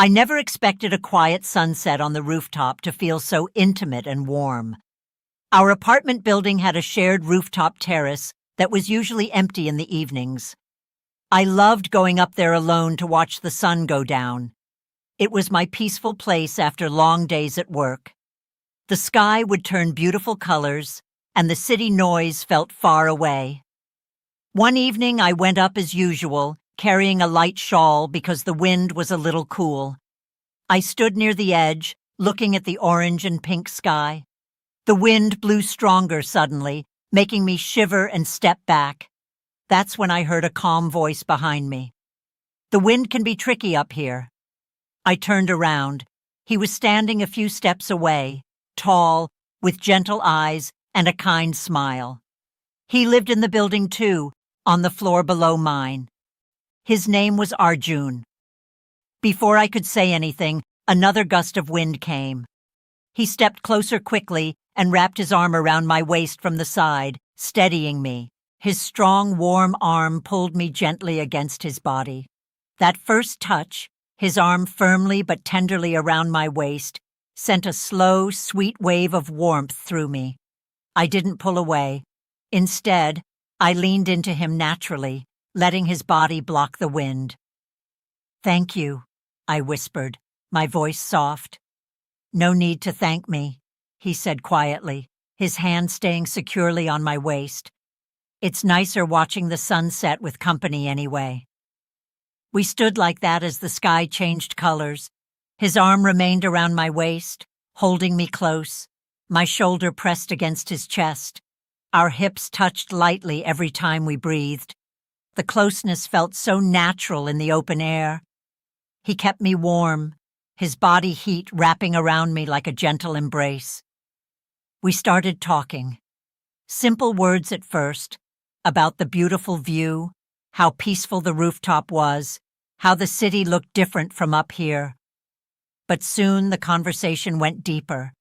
I never expected a quiet sunset on the rooftop to feel so intimate and warm. Our apartment building had a shared rooftop terrace that was usually empty in the evenings. I loved going up there alone to watch the sun go down. It was my peaceful place after long days at work. The sky would turn beautiful colors, and the city noise felt far away. One evening I went up as usual, carrying a light shawl because the wind was a little cool. I stood near the edge, looking at the orange and pink sky. The wind blew stronger suddenly, making me shiver and step back. That's when I heard a calm voice behind me. "The wind can be tricky up here." I turned around. He was standing a few steps away, tall, with gentle eyes and a kind smile. He lived in the building too, on the floor below mine. His name was Arjun. Before I could say anything, another gust of wind came. He stepped closer quickly and wrapped his arm around my waist from the side, steadying me. His strong, warm arm pulled me gently against his body. That first touch, his arm firmly but tenderly around my waist, sent a slow, sweet wave of warmth through me. I didn't pull away. Instead, I leaned into him naturally, letting his body block the wind. "Thank you," I whispered, my voice soft. "No need to thank me," he said quietly, his hand staying securely on my waist. "It's nicer watching the sunset with company anyway." We stood like that as the sky changed colors. His arm remained around my waist, holding me close, my shoulder pressed against his chest. Our hips touched lightly every time we breathed. The closeness felt so natural in the open air. He kept me warm, his body heat wrapping around me like a gentle embrace. We started talking. Simple words at first, about the beautiful view, how peaceful the rooftop was, how the city looked different from up here. But soon the conversation went deeper.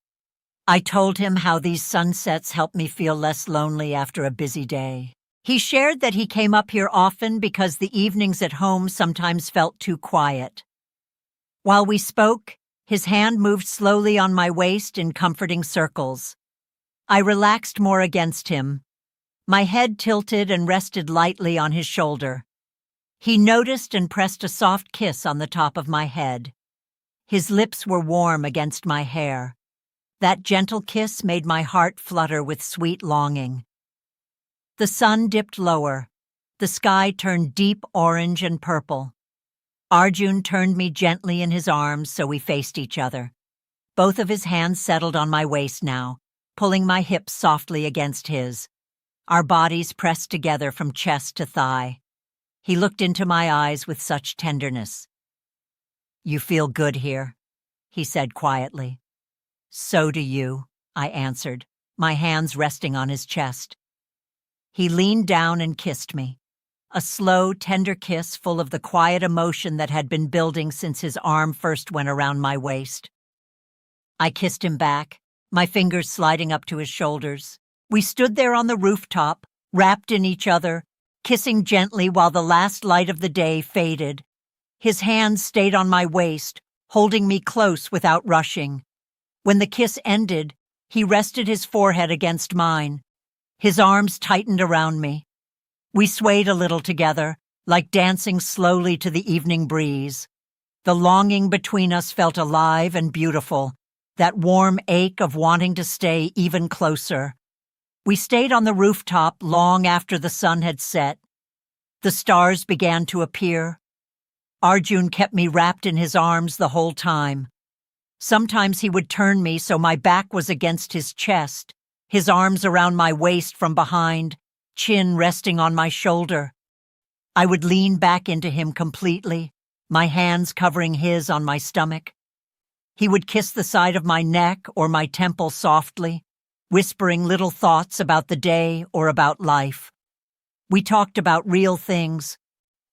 I told him how these sunsets helped me feel less lonely after a busy day. He shared that he came up here often because the evenings at home sometimes felt too quiet. While we spoke, his hand moved slowly on my waist in comforting circles. I relaxed more against him. My head tilted and rested lightly on his shoulder. He noticed and pressed a soft kiss on the top of my head. His lips were warm against my hair. That gentle kiss made my heart flutter with sweet longing. The sun dipped lower. The sky turned deep orange and purple. Arjun turned me gently in his arms so we faced each other. Both of his hands settled on my waist now, pulling my hips softly against his. Our bodies pressed together from chest to thigh. He looked into my eyes with such tenderness. "You feel good here," he said quietly. "So do you," I answered, my hands resting on his chest. He leaned down and kissed me. A slow, tender kiss full of the quiet emotion that had been building since his arm first went around my waist. I kissed him back, my fingers sliding up to his shoulders. We stood there on the rooftop, wrapped in each other, kissing gently while the last light of the day faded. His hands stayed on my waist, holding me close without rushing. When the kiss ended, he rested his forehead against mine. His arms tightened around me. We swayed a little together, like dancing slowly to the evening breeze. The longing between us felt alive and beautiful, that warm ache of wanting to stay even closer. We stayed on the rooftop long after the sun had set. The stars began to appear. Arjun kept me wrapped in his arms the whole time. Sometimes he would turn me so my back was against his chest, his arms around my waist from behind, chin resting on my shoulder. I would lean back into him completely, my hands covering his on my stomach. He would kiss the side of my neck or my temple softly, whispering little thoughts about the day or about life. We talked about real things.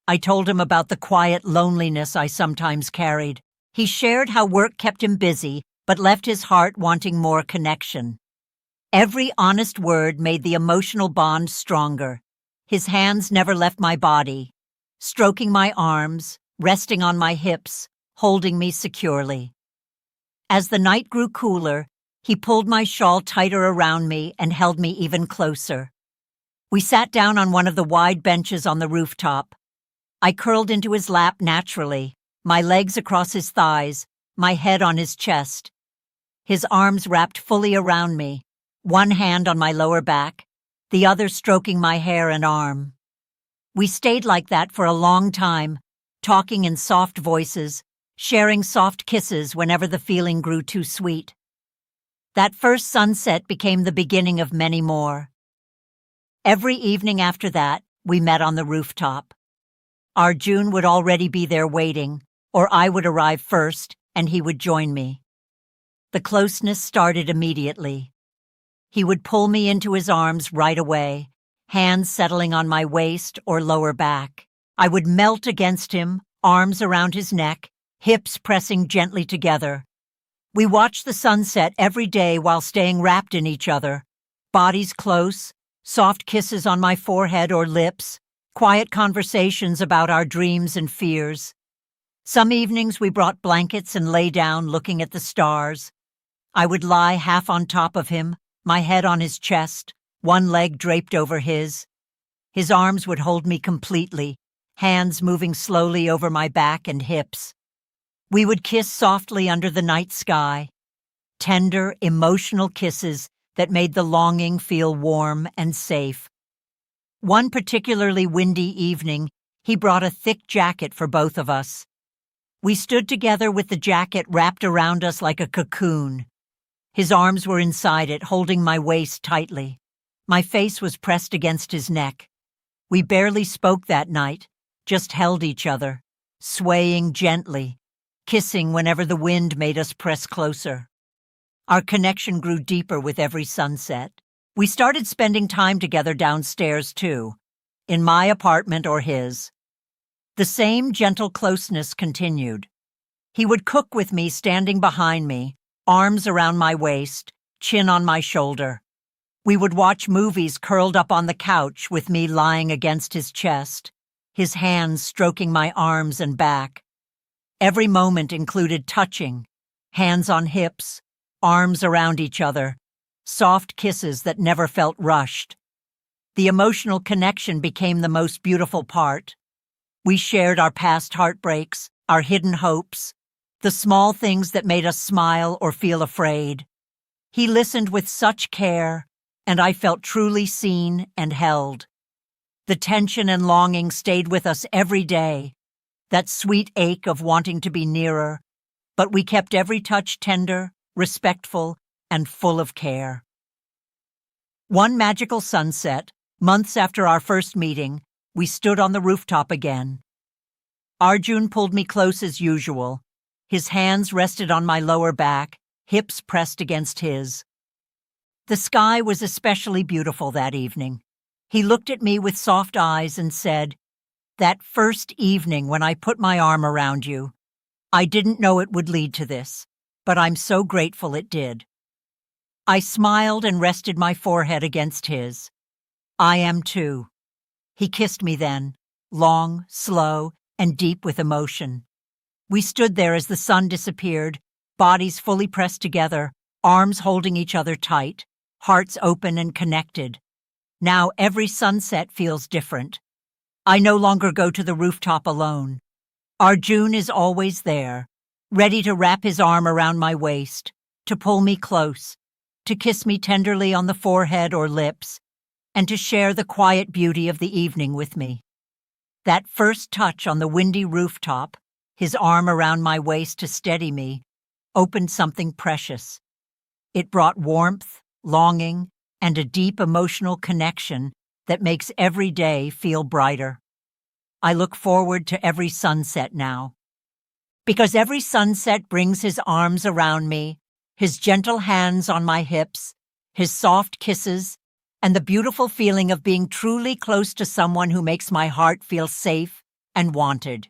I told him about the quiet loneliness I sometimes carried. He shared how work kept him busy, but left his heart wanting more connection. Every honest word made the emotional bond stronger. His hands never left my body, stroking my arms, resting on my hips, holding me securely. As the night grew cooler, he pulled my shawl tighter around me and held me even closer. We sat down on one of the wide benches on the rooftop. I curled into his lap naturally, my legs across his thighs, my head on his chest. His arms wrapped fully around me, one hand on my lower back, the other stroking my hair and arm. We stayed like that for a long time, talking in soft voices, sharing soft kisses whenever the feeling grew too sweet. That first sunset became the beginning of many more. Every evening after that, we met on the rooftop. Arjun would already be there waiting, or I would arrive first, and he would join me. The closeness started immediately. He would pull me into his arms right away, hands settling on my waist or lower back. I would melt against him, arms around his neck, hips pressing gently together. We watched the sunset every day while staying wrapped in each other, bodies close, soft kisses on my forehead or lips, quiet conversations about our dreams and fears. Some evenings we brought blankets and lay down looking at the stars. I would lie half on top of him, my head on his chest, one leg draped over his. His arms would hold me completely, hands moving slowly over my back and hips. We would kiss softly under the night sky, tender, emotional kisses that made the longing feel warm and safe. One particularly windy evening, he brought a thick jacket for both of us. We stood together with the jacket wrapped around us like a cocoon. His arms were inside it, holding my waist tightly. My face was pressed against his neck. We barely spoke that night, just held each other, swaying gently, kissing whenever the wind made us press closer. Our connection grew deeper with every sunset. We started spending time together downstairs, too, in my apartment or his. The same gentle closeness continued. He would cook with me standing behind me, arms around my waist, chin on my shoulder. We would watch movies curled up on the couch with me lying against his chest, his hands stroking my arms and back. Every moment included touching, hands on hips, arms around each other, soft kisses that never felt rushed. The emotional connection became the most beautiful part. We shared our past heartbreaks, our hidden hopes, the small things that made us smile or feel afraid. He listened with such care, and I felt truly seen and held. The tension and longing stayed with us every day, that sweet ache of wanting to be nearer, but we kept every touch tender, respectful, and full of care. One magical sunset, months after our first meeting, we stood on the rooftop again. Arjun pulled me close as usual. His hands rested on my lower back, hips pressed against his. The sky was especially beautiful that evening. He looked at me with soft eyes and said, "That first evening when I put my arm around you, I didn't know it would lead to this, but I'm so grateful it did." I smiled and rested my forehead against his. "I am too." He kissed me then, long, slow, and deep with emotion. We stood there as the sun disappeared, bodies fully pressed together, arms holding each other tight, hearts open and connected. Now every sunset feels different. I no longer go to the rooftop alone. Arjun is always there, ready to wrap his arm around my waist, to pull me close, to kiss me tenderly on the forehead or lips, and to share the quiet beauty of the evening with me. That first touch on the windy rooftop, his arm around my waist to steady me, opened something precious. It brought warmth, longing, and a deep emotional connection that makes every day feel brighter. I look forward to every sunset now. Because every sunset brings his arms around me, his gentle hands on my hips, his soft kisses, and the beautiful feeling of being truly close to someone who makes my heart feel safe and wanted.